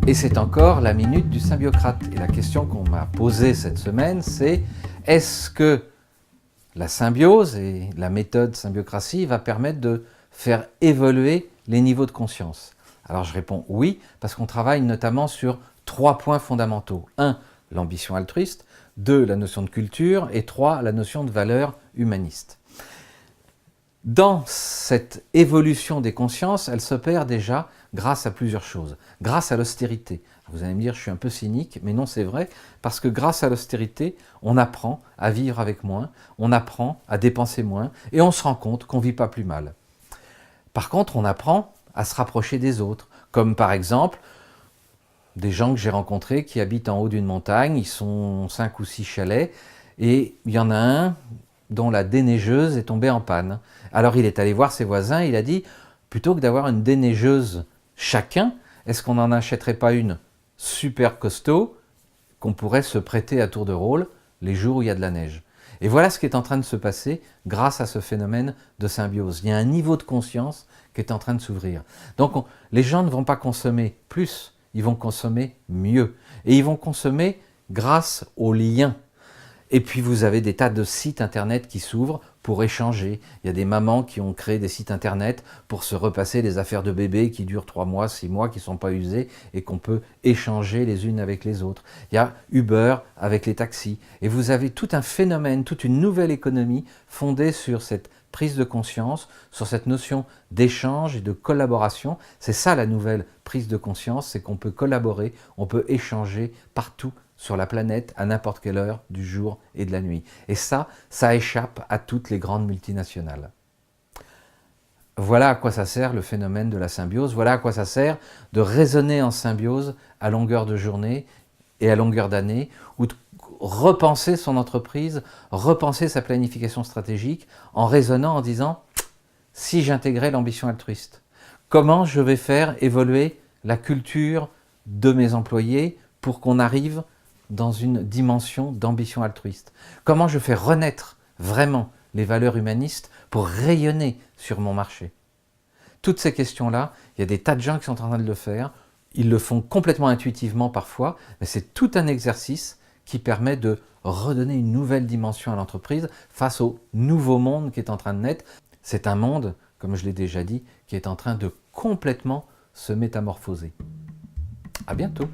Et c'est encore la minute du symbiocrate. Et la question qu'on m'a posée cette semaine, c'est est-ce que la symbiose et la méthode symbiocratie va permettre de faire évoluer les niveaux de conscience? Alors je réponds oui, parce qu'on travaille notamment sur 3 points fondamentaux. 1, l'ambition altruiste. 2, la notion de culture. Et 3, la notion de valeur humaniste. Dans cette évolution des consciences, elle s'opère déjà grâce à plusieurs choses. Grâce à l'austérité. Vous allez me dire, je suis un peu cynique, mais non, c'est vrai, parce que grâce à l'austérité, on apprend à vivre avec moins, on apprend à dépenser moins, et on se rend compte qu'on ne vit pas plus mal. Par contre, on apprend à se rapprocher des autres, comme par exemple des gens que j'ai rencontrés qui habitent en haut d'une montagne, ils sont 5 ou 6 chalets, et il y en a un dont la déneigeuse est tombée en panne. Alors il est allé voir ses voisins, il a dit, plutôt que d'avoir une déneigeuse chacun, est-ce qu'on n'en achèterait pas une super costaud qu'on pourrait se prêter à tour de rôle les jours où il y a de la neige? Et voilà ce qui est en train de se passer grâce à ce phénomène de symbiose. Il y a un niveau de conscience qui est en train de s'ouvrir. Donc les gens ne vont pas consommer plus, ils vont consommer mieux. Et ils vont consommer grâce aux liens. Et puis vous avez des tas de sites internet qui s'ouvrent pour échanger. Il y a des mamans qui ont créé des sites internet pour se repasser les affaires de bébés qui durent 3 mois, 6 mois, qui ne sont pas usées et qu'on peut échanger les unes avec les autres. Il y a Uber avec les taxis. Et vous avez tout un phénomène, toute une nouvelle économie fondée sur cette prise de conscience, sur cette notion d'échange et de collaboration. C'est ça la nouvelle prise de conscience, c'est qu'on peut collaborer, on peut échanger partout sur la planète à n'importe quelle heure du jour et de la nuit. Et ça échappe à toutes les grandes multinationales. Voilà à quoi ça sert le phénomène de la symbiose, voilà à quoi ça sert de raisonner en symbiose à longueur de journée et à longueur d'année, ou de repenser son entreprise, repenser sa planification stratégique en raisonnant en disant « si j'intégrais l'ambition altruiste, comment je vais faire évoluer la culture de mes employés pour qu'on arrive dans une dimension d'ambition altruiste? Comment je fais renaître vraiment les valeurs humanistes pour rayonner sur mon marché? » Toutes ces questions-là, il y a des tas de gens qui sont en train de le faire. Ils le font complètement intuitivement parfois, mais c'est tout un exercice qui permet de redonner une nouvelle dimension à l'entreprise face au nouveau monde qui est en train de naître. C'est un monde, comme je l'ai déjà dit, qui est en train de complètement se métamorphoser. À bientôt.